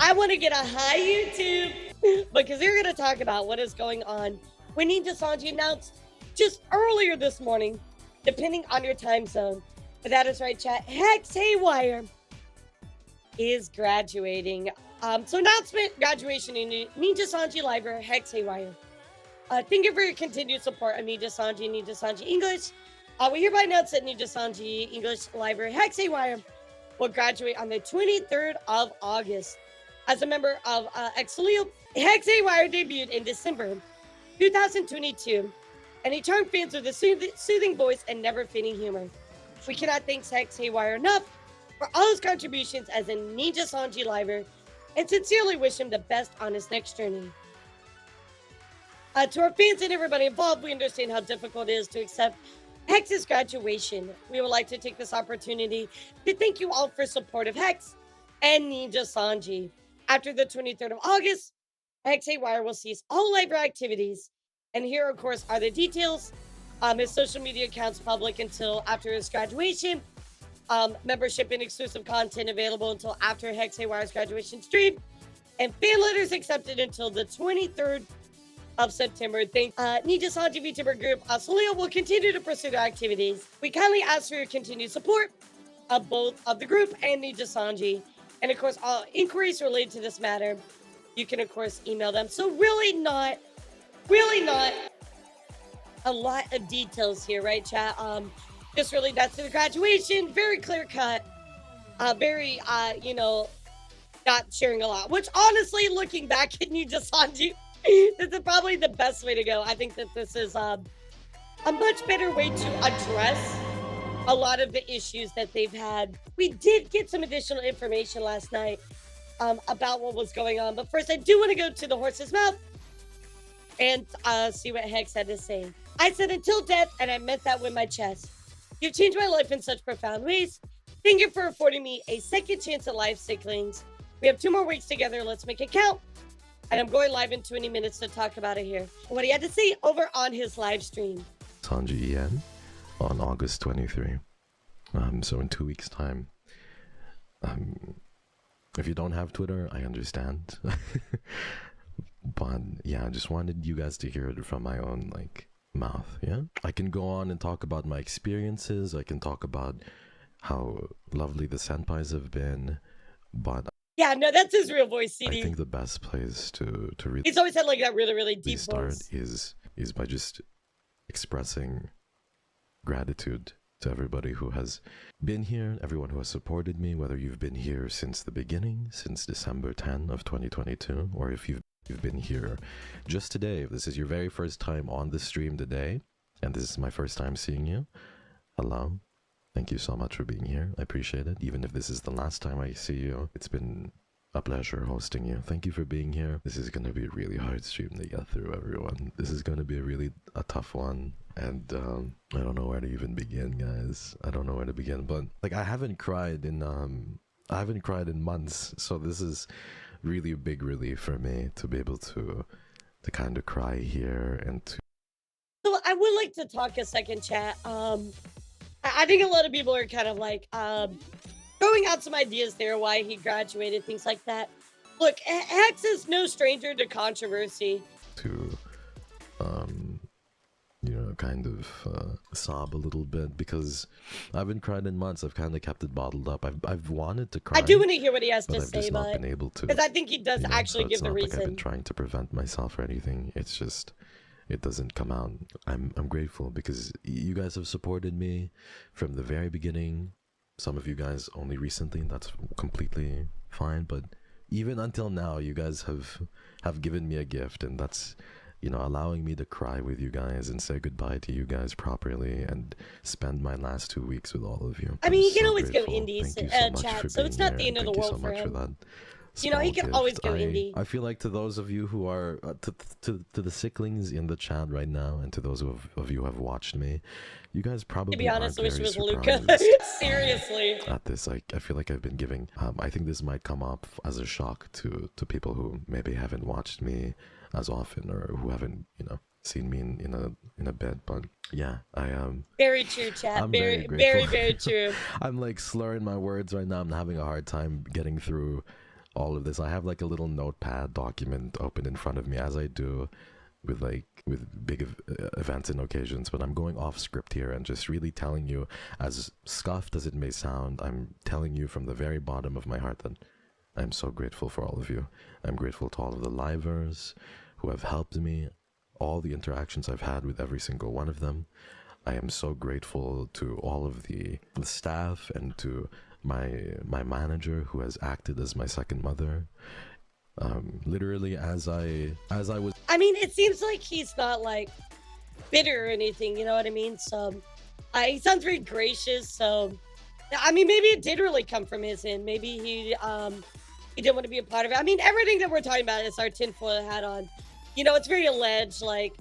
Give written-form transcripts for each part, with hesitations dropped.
I want to get a high YouTube because we're going to talk about what is going on when Nijisanji announced just earlier this morning, depending on your time zone. But that is right, chat. Hex Haywire is graduating. So announcement, graduation in Nijisanji Library, Hex Haywire. Thank you for your continued support of Nijisanji and Nijisanji English. We hereby announce that Nijisanji English Library Hex Haywire will graduate on the 23rd of August. As a member of Exilio, Hex Haywire debuted in December 2022, and he charmed fans with a soothing voice and never-fading humor. We cannot thank Hex Haywire enough for all his contributions as a Nijisanji Library, and sincerely wish him the best on his next journey. To our fans and everybody involved, we understand how difficult it is to accept Hex's graduation. We would like to take this opportunity to thank you all for support of Hex and Nijisanji. After the 23rd of August, Hex Haywire will cease all library activities. And here, of course, are the details. His social media accounts public until after his graduation. Membership and exclusive content available until after Hex Haywire's graduation stream. And fan letters accepted until the 23rd of September. Thank Nijisanji Vtuber Group. Solio will continue to pursue their activities. We kindly ask for your continued support of both of the group and Nijisanji. And of course, all inquiries related to this matter, you can of course email them. So really not a lot of details here, right, chat? Just really that's the graduation, very clear cut, very not sharing a lot. Which honestly, looking back at Nijisanji, this is probably the best way to go. I think that this is a much better way to address a lot of the issues that they've had. We did get some additional information last night about what was going on. But first, I do want to go to the horse's mouth and see what Hex had to say. I said until death, and I meant that with my chest. You've changed my life in such profound ways. Thank you for affording me a second chance at life, sicklings. We have 2 more weeks together. Let's make it count. And I'm going live in 20 minutes to talk about it here. What he had to say over on his live stream. Sanji En on August 23. So in 2 weeks' time. If you don't have Twitter, I understand. But yeah, I just wanted you guys to hear it from my own mouth. Yeah, I can go on and talk about my experiences. I can talk about how lovely the senpais have been, but yeah, no, that's his real voice, CD. I think the best place to really he's always had that really deep start voice. is by just expressing gratitude to everybody who has been here, everyone who has supported me, whether you've been here since the beginning, since December 10 of 2022, or if you've been here just today. If this is your very first time on the stream today, and this is my first time seeing you, hello. Thank you so much for being here. I appreciate it. Even if this is the last time I see you, it's been a pleasure hosting you. Thank you for being here. This is going to be a really hard stream to get through, everyone. This is going to be a tough one. And I don't know where to even begin, guys. I don't know where to begin. But I haven't cried in months. So this is really a big relief for me to be able to kind of cry here and to. So I would like to talk a second, chat. I think a lot of people are kind of throwing out some ideas there why he graduated, things like that. Look, Hex is no stranger to controversy. To, kind of sob a little bit because I haven't cried in months. I've kind of kept it bottled up. I've wanted to cry. I do want to hear what he has to I've say, just not been able to. Because I think he does actually give the reason. I've been trying to prevent myself or anything. It's just it doesn't come out. I'm grateful because you guys have supported me from the very beginning. Some of you guys only recently. That's completely fine. But even until now, you guys have given me a gift, and that's allowing me to cry with you guys and say goodbye to you guys properly and spend my last 2 weeks with all of you. I mean, he can always go indies, chat, so it's not the end of the world for him. He can always go indie. I feel like to those of you who are to the sicklings in the chat right now, and to those of you who have watched me, you guys probably to be honest, I wish it was Luca. Seriously. At this, I feel like I've been giving. I think this might come up as a shock to people who maybe haven't watched me as often or who haven't seen me in a bit. But yeah, I am very true, chat. I'm very true. I'm slurring my words right now. I'm having a hard time getting through all of this. I have like a little notepad document open in front of me, as I do with big events and occasions, but I'm going off script here and just really telling you, as scuffed as it may sound, I'm telling you from the very bottom of my heart that I'm so grateful for all of you. I'm grateful to all of the livers who have helped me, all the interactions I've had with every single one of them. I am so grateful to all of the staff and to my manager, who has acted as my second mother. Literally, as I was. I mean, it seems like he's not like bitter or anything. You know what I mean? So, he sounds very gracious. So, I mean, maybe it did really come from his end. Maybe he didn't want to be a part of it. I mean, everything that we're talking about is our tinfoil hat on. You know, it's very alleged. Like,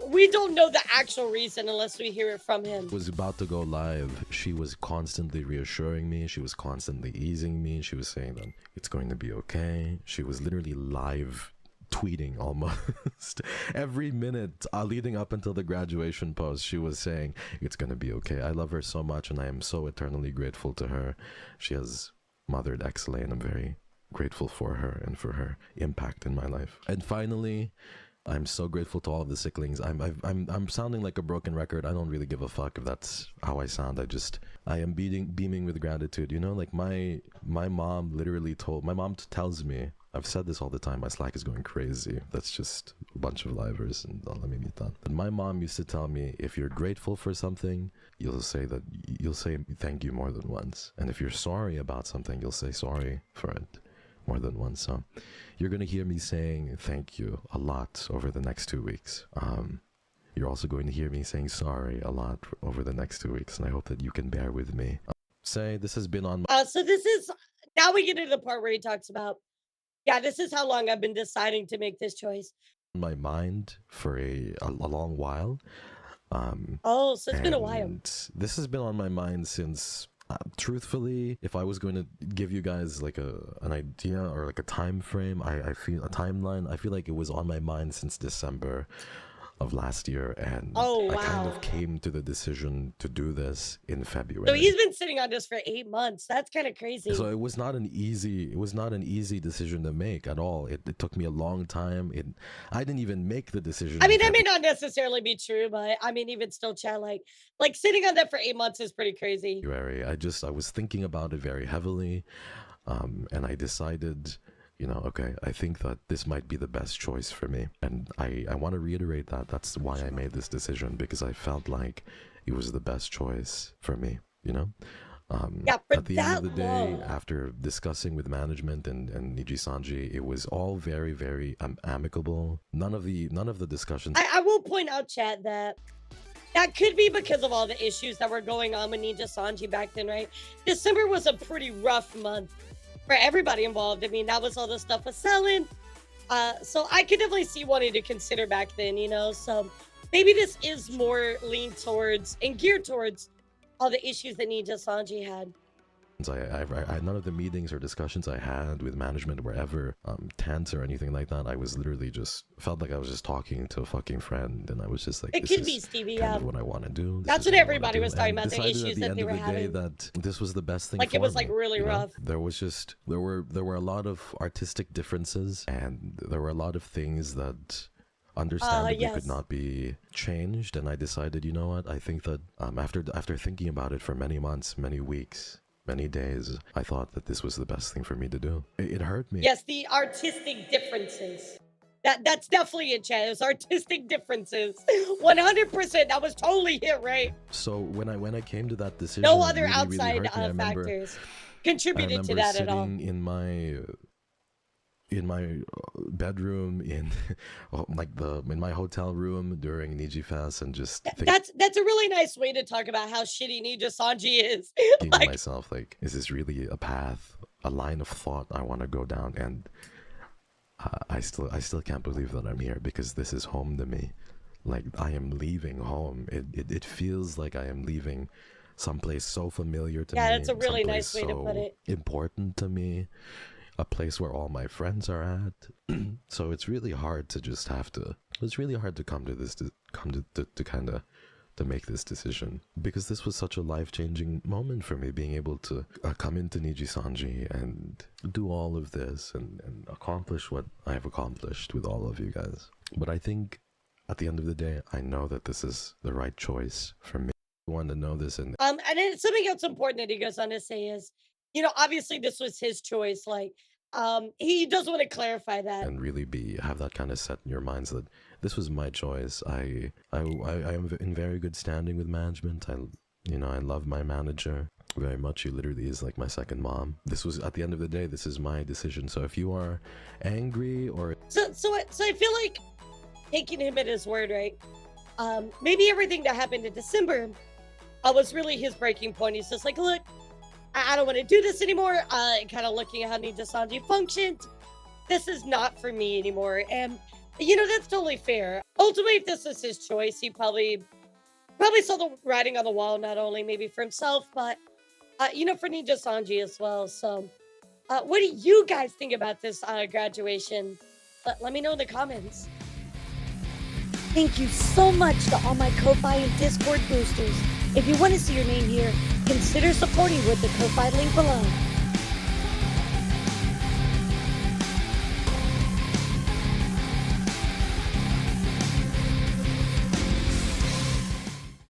we don't know the actual reason unless we hear it from him. Was about to go live. She was constantly reassuring me. She was constantly easing me. She was saying that it's going to be okay. She was literally live tweeting almost every minute leading up until the graduation post. She was saying it's going to be okay. I love her so much, and I am so eternally grateful to her. She has mothered Exley, and I'm very grateful for her and for her impact in my life. And finally, I'm so grateful to all of the sicklings. I'm sounding like a broken record. I don't really give a fuck if that's how I sound. I am beaming with gratitude. You know, like my mom literally my mom tells me, I've said this all the time, my Slack is going crazy. That's just a bunch of livers, and let me mute that. But my mom used to tell me, if you're grateful for something, you'll say thank you more than once. And if you're sorry about something, you'll say sorry for it more than once. So you're going to hear me saying thank you a lot over the next 2 weeks. You're also going to hear me saying sorry a lot over the next 2 weeks, and I hope that you can bear with me. This has been on my... So this is, now we get into the part where he talks about, yeah, this is how long I've been deciding to make this choice. My mind for a long while. So it's been a while. This has been on my mind since... truthfully, if I was going to give you guys like an idea or like a time frame, I feel a timeline, I feel like it was on my mind since December of last year, and I kind of came to the decision to do this in February. So he's been sitting on this for 8 months. That's kind of crazy. So it was not an easy decision to make at all. It took me a long time. I didn't even make the decision. I mean, that may not necessarily be true, but I mean, even still, chat, like sitting on that for 8 months is pretty crazy. I was thinking about it very heavily, and I decided, you know, okay, I think that this might be the best choice for me. And I want to reiterate that. That's why I made this decision, because I felt like it was the best choice for me, you know? At the end of the day, after discussing with management and Nijisanji, it was all very, very amicable. None of the discussions... I will point out, chat, that could be because of all the issues that were going on with Nijisanji back then, right? December was a pretty rough month for everybody involved. I mean, that was all the stuff was selling. So I could definitely see wanting to consider back then, you know? So maybe this is more leaned towards and geared towards all the issues that Nijisanji had. None of the meetings or discussions I had with management were ever tense or anything like that. I was literally just felt like I was just talking to a fucking friend, and I was just like, it could be Stevie, kind of what I want to do. That's what everybody was talking about, the issues that they were having. That this was the best thing. Like, it was like really rough. There were a lot of artistic differences, and there were a lot of things that understandably could not be changed. And I decided, you know what? I think that after thinking about it for many months, many weeks, many days, I thought that this was the best thing for me to do. It hurt me. Yes, the artistic differences. That's definitely in chat. It's artistic differences. 100%. That was totally it, right? So when I came to that decision, no other really, outside really factors contributed to that at all. In my bedroom, in my hotel room during Niji Fest, and just that's a really nice way to talk about how shitty Nijisanji is. Thinking myself, like, is this really a path, a line of thought I want to go down? And I still can't believe that I'm here, because this is home to me. Like, I am leaving home. It feels like I am leaving someplace so familiar to me. Yeah, that's a really nice way to put it. Important to me. A place where all my friends are at. So it's really hard to just it's really hard to come to this, to kind of to make this decision, because this was such a life-changing moment for me, being able to come into Nijisanji and do all of this and accomplish what I've accomplished with all of you guys. But I think at the end of the day, I know that this is the right choice for me. I want to know this, and then something else important that he goes on to say is, obviously this was his choice. Like, he does want to clarify that. and really have that kind of set in your minds that this was my choice. I am in very good standing with management. I love my manager very much. He literally is like my second mom. This was, at the end of the day, this is my decision. So if you are angry or So I feel like taking him at his word, right? Maybe everything that happened in December was really his breaking point. He's just like, look, I don't want to do this anymore. Kind of looking at how Nijisanji functioned. This is not for me anymore. And, that's totally fair. Ultimately, if this was his choice, he probably saw the writing on the wall, not only maybe for himself, but, for Nijisanji as well. So, what do you guys think about this graduation? Let me know in the comments. Thank you so much to all my Ko-Fi and Discord boosters. If you want to see your name here, consider supporting with the Ko-Fi link below.